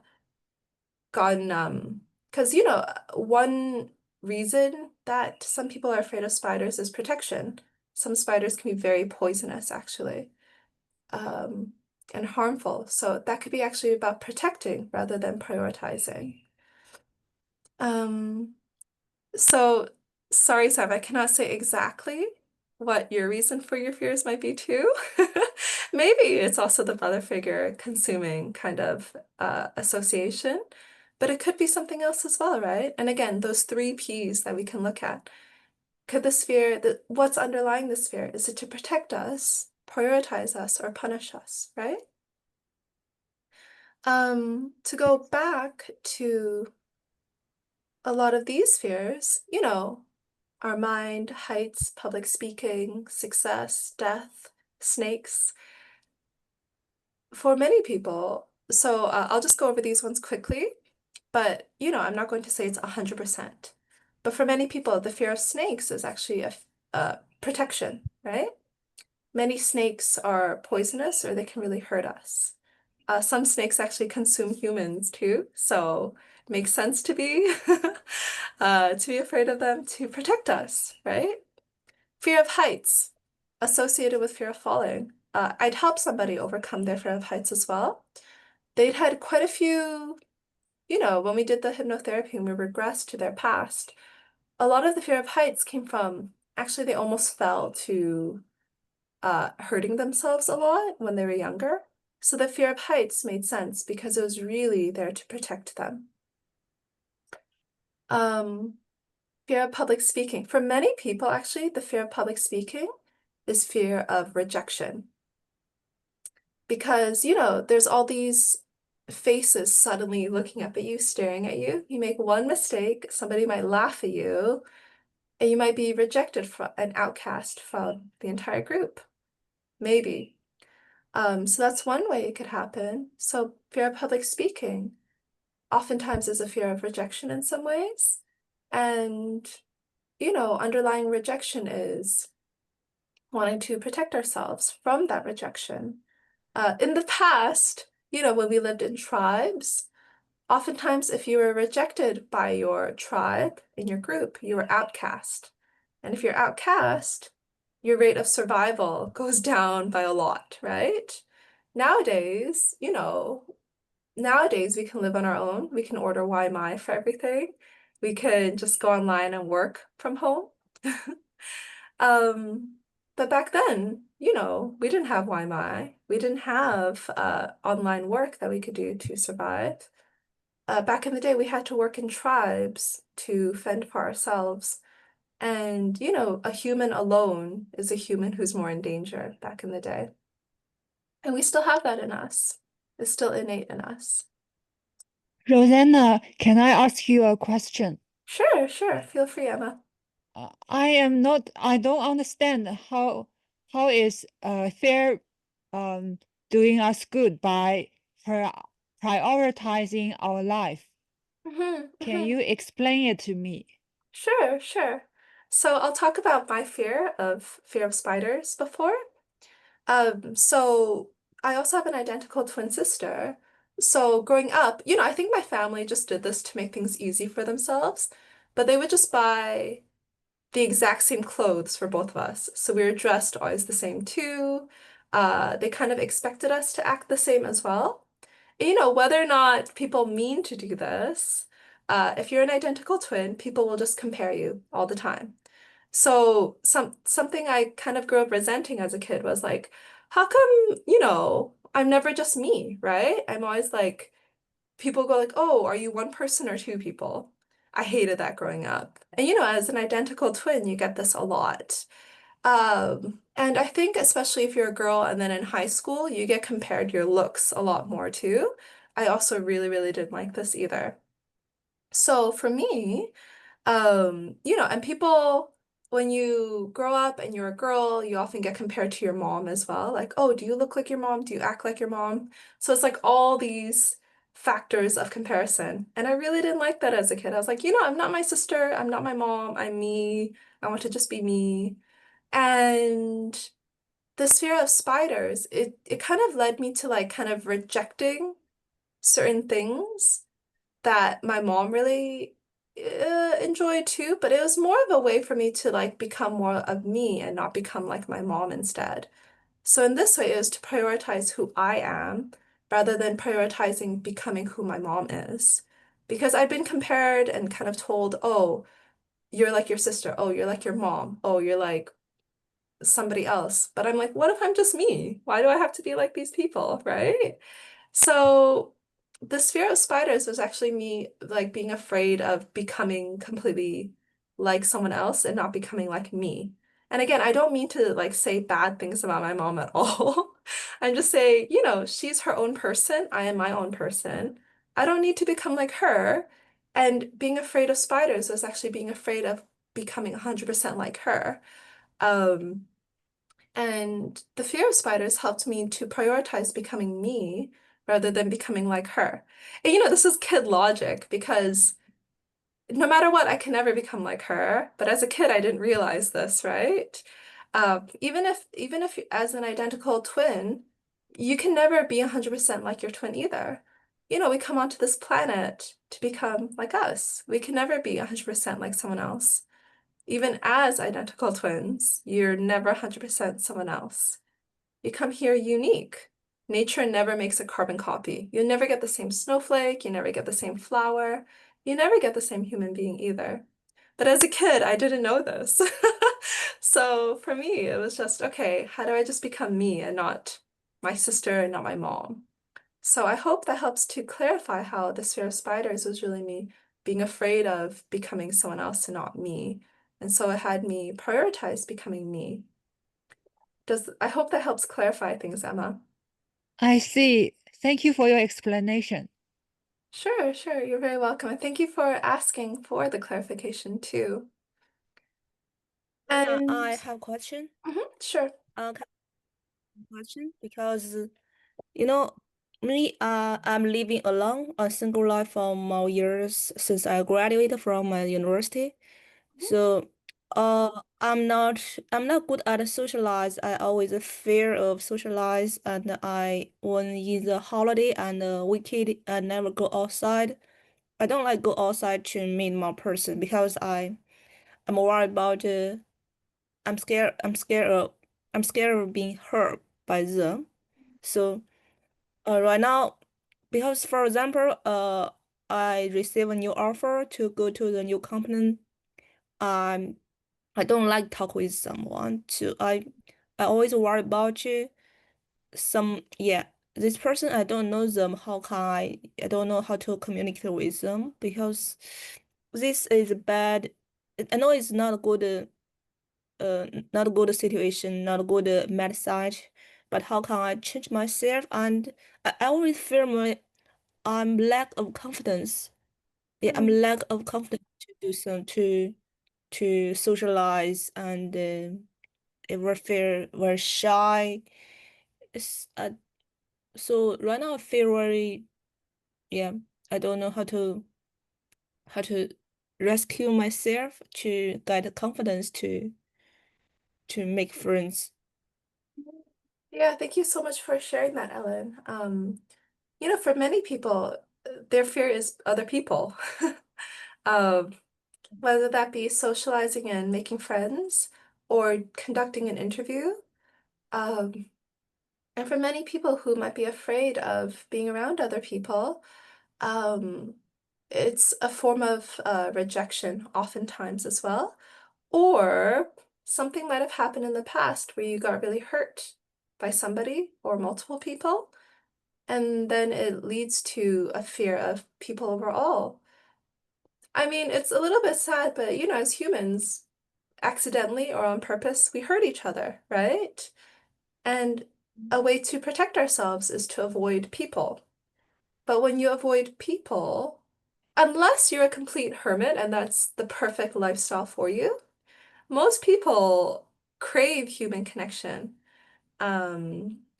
gotten because you know, one reason that some people are afraid of spiders is protection. Some spiders can be very poisonous, actually, um, and harmful. So that could be actually about protecting rather than prioritizing. Um, so sorry, Sam, I cannot say exactly what your reason for your fears might be too. Maybe it's also the mother figure consuming kind of association, but it could be something else as well, right? And again, those 3 Ps that we can look at. Could the sphere, what's underlying the sphere? Is it to protect us, prioritize us, or punish us, right? To go back to a lot of these fears, you know, our mind, heights, public speaking, success, death, snakes. For many people, so I'll just go over these ones quickly, but you know, I'm not going to say it's 100%. But for many people, the fear of snakes is actually a protection, right? Many snakes are poisonous or they can really hurt us. Some snakes actually consume humans too, so it makes sense to be to be afraid of them to protect us, right? Fear of heights, associated with fear of falling. I'd help somebody overcome their fear of heights as well. They'd had quite a few, when we did the hypnotherapy and we regressed to their past, a lot of the fear of heights came from actually they almost fell to hurting themselves a lot when they were younger. So the fear of heights made sense because it was really there to protect them. Fear of public speaking. For many people, actually, the fear of public speaking is fear of rejection. Because, there's all these faces suddenly looking up at you, staring at you. You make one mistake, somebody might laugh at you, and you might be rejected from an outcast from the entire group. Maybe. So that's one way it could happen. So fear of public speaking oftentimes is a fear of rejection in some ways. And, underlying rejection is wanting to protect ourselves from that rejection. In the past, when we lived in tribes, oftentimes if you were rejected by your tribe in your group, you were outcast. And if you're outcast, your rate of survival goes down by a lot, right? Nowadays, we can live on our own. We can order Wi-Fi for everything. We could just go online and work from home. But back then, we didn't have Wi-Fi. We didn't have online work that we could do to survive. Back in the day, we had to work in tribes to fend for ourselves. And, a human alone is a human who's more in danger back in the day. And we still have that in us. It's still innate in us. Rosanna, can I ask you a question? Sure. Feel free, Emma. I don't understand how is fear doing us good by prioritizing our life. Can you explain it to me? Sure. So I'll talk about my fear of spiders before. So I also have an identical twin sister. So growing up, I think my family just did this to make things easy for themselves, but they would just buy the exact same clothes for both of us. So we were dressed always the same too. They kind of expected us to act the same as well. Whether or not people mean to do this, if you're an identical twin, people will just compare you all the time. So something I kind of grew up resenting as a kid was like, how come, I'm never just me, right? I'm always like, people go like, oh, are you one person or two people? I hated that growing up. And as an identical twin, you get this a lot. And I think especially if you're a girl and then in high school, you get compared your looks a lot more too. I also really, really didn't like this either. So for me, and people, when you grow up and you're a girl, you often get compared to your mom as well. Like, oh, do you look like your mom? Do you act like your mom? So it's like all these factors of comparison. And I really didn't like that as a kid. I was like, I'm not my sister. I'm not my mom. I'm me. I want to just be me. And this fear of spiders, it kind of led me to like kind of rejecting certain things that my mom really enjoyed too, but it was more of a way for me to like become more of me and not become like my mom instead. So in this way, it was to prioritize who I am rather than prioritizing becoming who my mom is. Because I'd been compared and kind of told, oh, you're like your sister. Oh, you're like your mom. Oh, you're like somebody else. But I'm like, what if I'm just me? Why do I have to be like these people, right? So the sphere of spiders was actually me like being afraid of becoming completely like someone else and not becoming like me. And again, I don't mean to like say bad things about my mom at all. I'm just saying, she's her own person. I am my own person. I don't need to become like her. And being afraid of spiders was actually being afraid of becoming 100% like her. Um, and the fear of spiders helped me to prioritize becoming me rather than becoming like her. And this is kid logic because no matter what, I can never become like her. But as a kid, I didn't realize this, right? Even if as an identical twin, you can never be 100% like your twin either. We come onto this planet to become like us. We can never be 100% like someone else. Even as identical twins, you're never 100% someone else. You come here unique. Nature never makes a carbon copy. You never get the same snowflake, you never get the same flower, you never get the same human being either. But as a kid, I didn't know this. So for me, it was just, okay, how do I just become me and not my sister and not my mom? So I hope that helps to clarify how the sphere of spiders was really me being afraid of becoming someone else and not me. And so it had me prioritize becoming me. I hope that helps clarify things, Emma. I see. Thank you for your explanation. Sure, sure. You're very welcome. And thank you for asking for the clarification too. Yeah, And I have a question. sure. Question because you know me, I'm living alone, a single life for more years since I graduated from my university. So, I'm not good at socialize. I always fear of socialize, and I when in the holiday and the weekend, I never go outside. I don't like go outside to meet more person because I'm worried about I'm scared of being hurt by them. So right now, because for example, I receive a new offer to go to the new company. Um, I don't like talk with someone. I always worry about you. This person I don't know them. How can I don't know how to communicate with them because this is bad. I know it's not a good not a good situation, not a good message, but how can I change myself? And I always feel I'm lack of confidence. Yeah, I'm lack of confidence to do some to socialize and ever feel very shy. It's, so right now I feel very yeah. I don't know how to rescue myself to get the confidence to make friends. Yeah, thank you so much for sharing that, Ellen. For many people, their fear is other people. Um, whether that be socializing and making friends or conducting an interview. Um, and for many people who might be afraid of being around other people, um, it's a form of rejection oftentimes as well. Or something might have happened in the past where you got really hurt by somebody or multiple people, and then it leads to a fear of people overall. I mean, it's a little bit sad, but as humans, accidentally or on purpose, we hurt each other, right? And a way to protect ourselves is to avoid people. But when you avoid people, unless you're a complete hermit and that's the perfect lifestyle for you, most people crave human connection.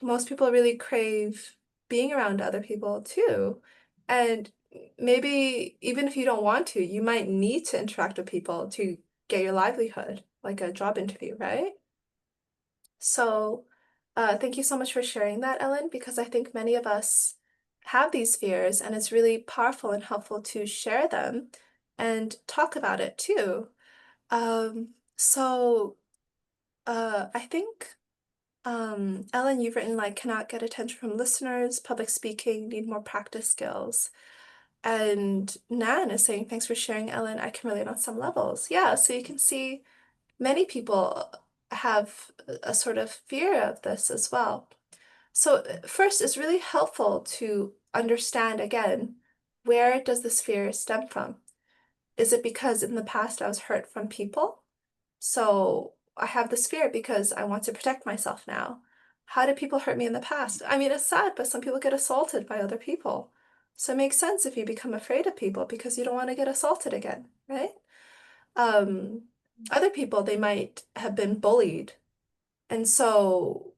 Most people really crave being around other people too. And maybe even if you don't want to, you might need to interact with people to get your livelihood, like a job interview, right? So, thank you so much for sharing that, Ellen, because I think many of us have these fears, and it's really powerful and helpful to share them and talk about it too. So, I think, Ellen, you've written like cannot get attention from listeners, public speaking, need more practice skills. And Nan is saying, thanks for sharing, Ellen. I can relate on some levels. Yeah, so you can see many people have a sort of fear of this as well. So first, it's really helpful to understand again, where does this fear stem from? Is it because in the past I was hurt from people? So I have this fear because I want to protect myself now. How did people hurt me in the past? I mean, it's sad, but some people get assaulted by other people. So it makes sense if you become afraid of people because you don't want to get assaulted again, right? Um, Other people, they might have been bullied. And so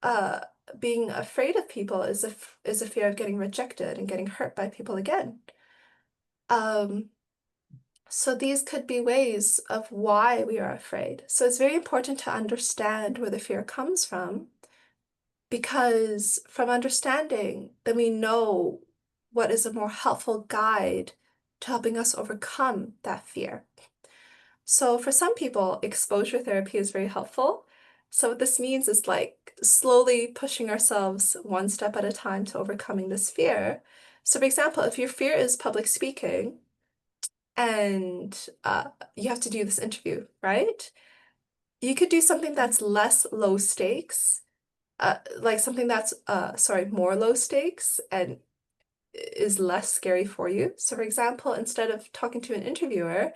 uh, being afraid of people is a fear of getting rejected and getting hurt by people again. Um, so these could be ways of why we are afraid. So it's very important to understand where the fear comes from, because from understanding, then we know what is a more helpful guide to helping us overcome that fear. So for some people, exposure therapy is very helpful. So what this means is like slowly pushing ourselves one step at a time to overcoming this fear. So for example, if your fear is public speaking and you have to do this interview, right? You could do something that's less low stakes, like something that's, more low stakes and is less scary for you. So for example, instead of talking to an interviewer,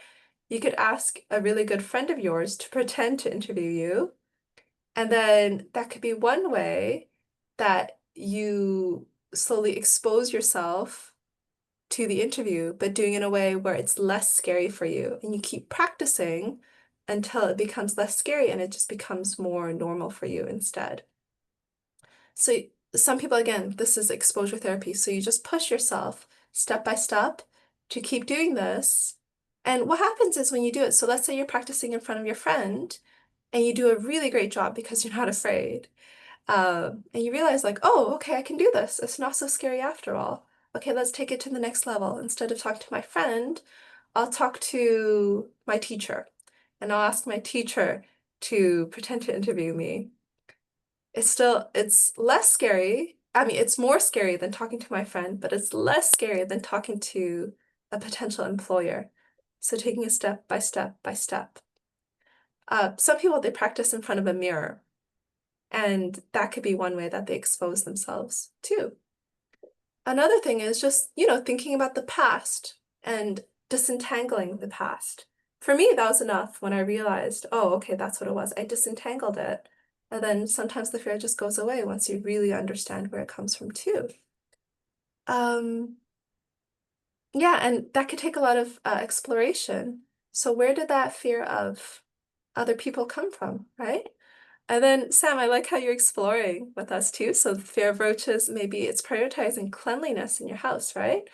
you could ask a really good friend of yours to pretend to interview you. And then that could be one way that you slowly expose yourself to the interview, but doing it in a way where it's less scary for you. And you keep practicing until it becomes less scary and it just becomes more normal for you instead. So some people, again, this is exposure therapy. So you just push yourself step by step to keep doing this. And what happens is when you do it, so let's say you're practicing in front of your friend and you do a really great job because you're not afraid. And you realize like, oh, okay, I can do this. It's not so scary after all. Okay, let's take it to the next level. Instead of talking to my friend, I'll talk to my teacher and I'll ask my teacher to pretend to interview me. It's less scary. I mean, it's more scary than talking to my friend, but it's less scary than talking to a potential employer. So taking it step by step by step. Some people, they practice in front of a mirror, and that could be one way that they expose themselves too. Another thing is just, thinking about the past and disentangling the past. For me, that was enough when I realized, oh, okay, that's what it was. I disentangled it. And then sometimes the fear just goes away once you really understand where it comes from too. Yeah, and that could take a lot of exploration. So where did that fear of other people come from, right? And then Sam, I like how you're exploring with us too. So the fear of roaches, maybe it's prioritizing cleanliness in your house, right?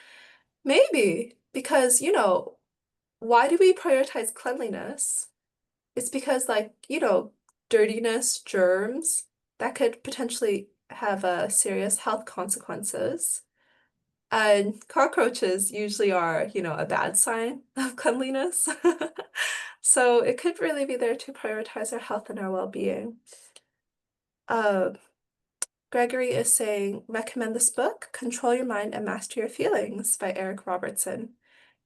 Maybe because, why do we prioritize cleanliness? It's because dirtiness, germs, that could potentially have serious health consequences. And cockroaches usually are, a bad sign of cleanliness. So it could really be there to prioritize our health and our well-being. Gregory is saying, recommend this book, Control Your Mind and Master Your Feelings by Eric Robertson.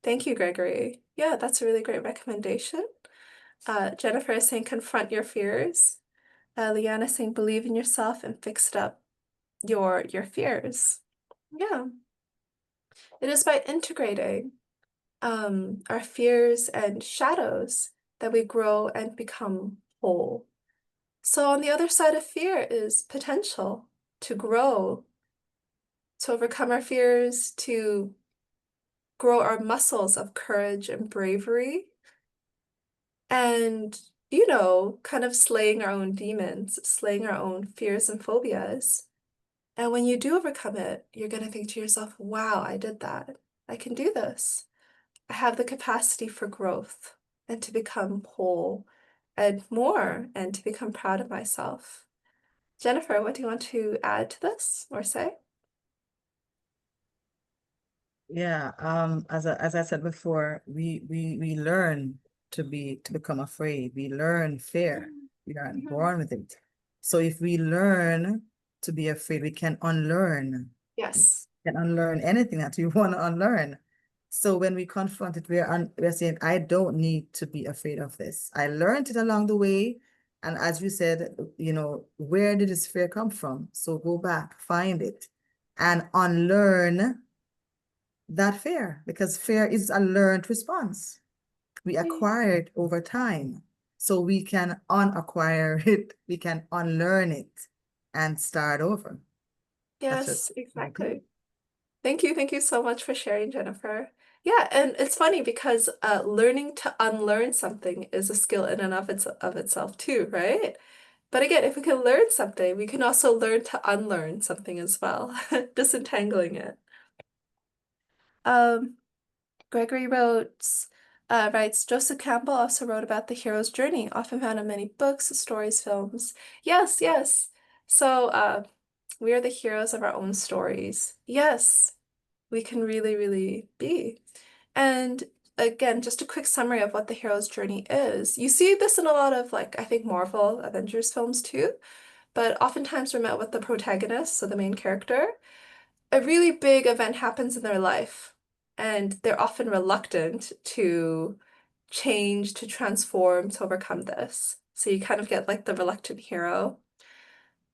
Thank you, Gregory. Yeah, that's a really great recommendation. Jennifer is saying, confront your fears. Leanna is saying, believe in yourself and fix it up your fears. Yeah. It is by integrating our fears and shadows that we grow and become whole. So on the other side of fear is potential to grow, to overcome our fears, to grow our muscles of courage and bravery, and, kind of slaying our own demons, slaying our own fears and phobias. And when you do overcome it, you're going to think to yourself, wow, I did that. I can do this. I have the capacity for growth and to become whole and more and to become proud of myself. Jennifer, what do you want to add to this or say? Yeah, as I said before, we learn to become afraid. We learn fear. We aren't born with it. So if we learn to be afraid, we can unlearn. Yes. We can unlearn anything that we want to unlearn. So when we confront it, we're saying, I don't need to be afraid of this. I learned it along the way. And as you said, where did this fear come from? So go back, find it, and unlearn that fear, because fear is a learned response. We acquire it over time. So we can unacquire it, we can unlearn it and start over. Yes, exactly. Thank you. Thank you so much for sharing, Jennifer. Yeah, and it's funny because learning to unlearn something is a skill in and of itself too, right? But again, if we can learn something, we can also learn to unlearn something as well, disentangling it. Gregory writes, Joseph Campbell also wrote about the hero's journey, often found in many books, stories, films. Yes, yes. So we are the heroes of our own stories. Yes, we can really, really be. And again, just a quick summary of what the hero's journey is. You see this in a lot of, like, I think Marvel Avengers films too, but oftentimes we're met with the protagonist, so the main character. A really big event happens in their life, and they're often reluctant to change, to transform, to overcome this. So you kind of get like the reluctant hero.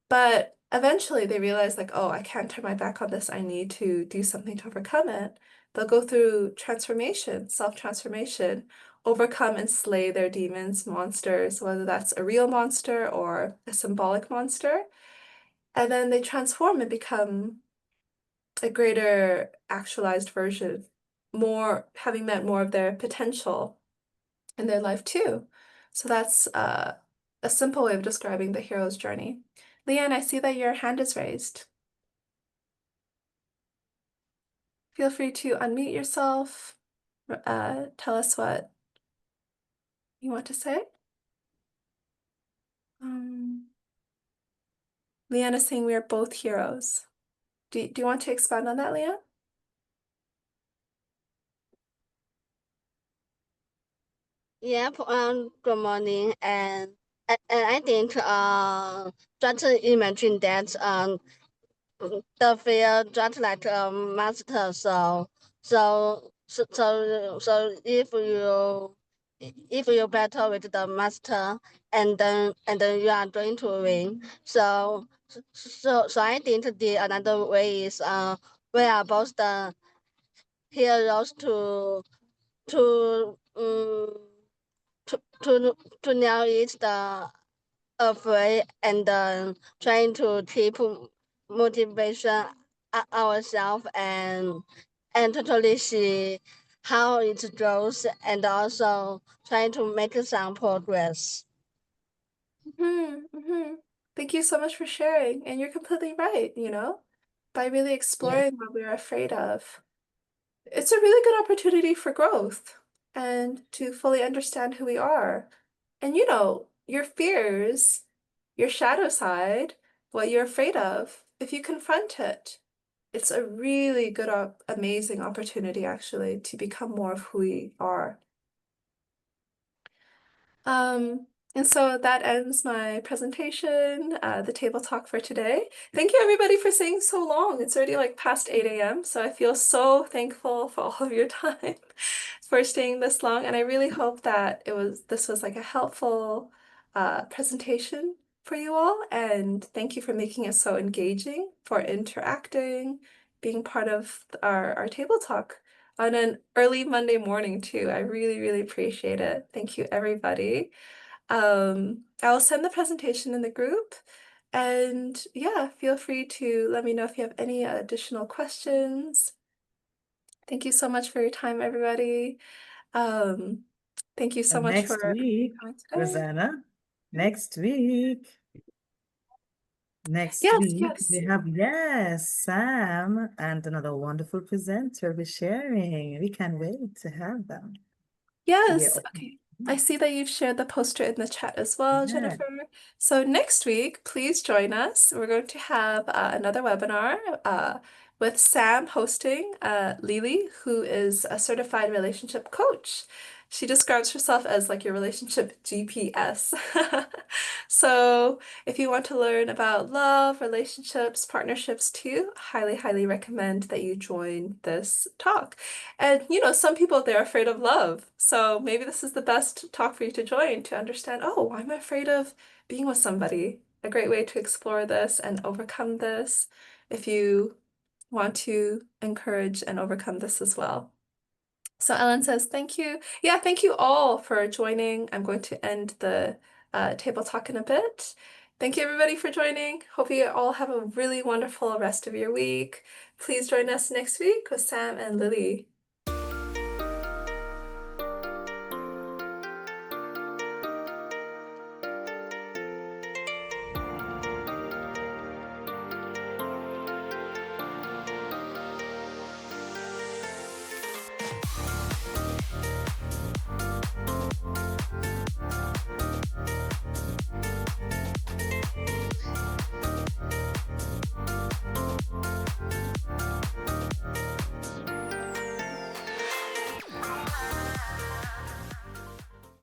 But eventually they realize, like, oh, I can't turn my back on this. I need to do something to overcome it. They'll go through transformation, self-transformation, overcome and slay their demons, monsters, whether that's a real monster or a symbolic monster. And then they transform and become a greater actualized version, more having met more of their potential in their life too. So that's a simple way of describing the hero's journey. Leanne, I see that your hand is raised. Feel free to unmute yourself. Tell us what you want to say. Leanne is saying we are both heroes. Do you want to expand on that, Leanne? Yep, good morning. And I think just imagine that the fear just like a master. So if you battle with the master and then you are going to win. So I think the another way is we are both the heroes to to now is the afraid and trying to keep motivation ourselves and totally see how it grows and also trying to make some progress. Thank you so much for sharing. And you're completely right, by really exploring what we're afraid of. It's a really good opportunity for growth and to fully understand who we are. And your fears, your shadow side, what you're afraid of, if you confront it, it's a really good, amazing opportunity actually to become more of who we are. And so that ends my presentation, the table talk for today. Thank you everybody for staying so long. It's already like past 8 a.m. So I feel so thankful for all of your time for staying this long. And I really hope that this was like a helpful presentation for you all. And thank you for making it so engaging, for interacting, being part of our table talk on an early Monday morning too. I really, really appreciate it. Thank you, everybody. I'll send the presentation in the group, and yeah, feel free to let me know if you have any additional questions. Thank you so much for your time, everybody. Thank you so And much next for week, coming today. Rosanna, next week Yes. we have, Sam and another wonderful presenter be sharing. We can't wait to have them. Yes, Yeah. okay. I see that you've shared the poster in the chat as well, Yeah. Jennifer. So next week, please join us. We're going to have another webinar with Sam hosting Lily, who is a certified relationship coach. She describes herself as like your relationship GPS. So if you want to learn about love, relationships, partnerships too, highly, highly recommend that you join this talk. And some people, they're afraid of love. So maybe this is the best talk for you to join to understand, oh, why am I afraid of being with somebody? A great way to explore this and overcome this if you want to encourage and overcome this as well. So Ellen says, thank you. Yeah, thank you all for joining. I'm going to end the table talk in a bit. Thank you everybody for joining. Hope you all have a really wonderful rest of your week. Please join us next week with Sam and Lily.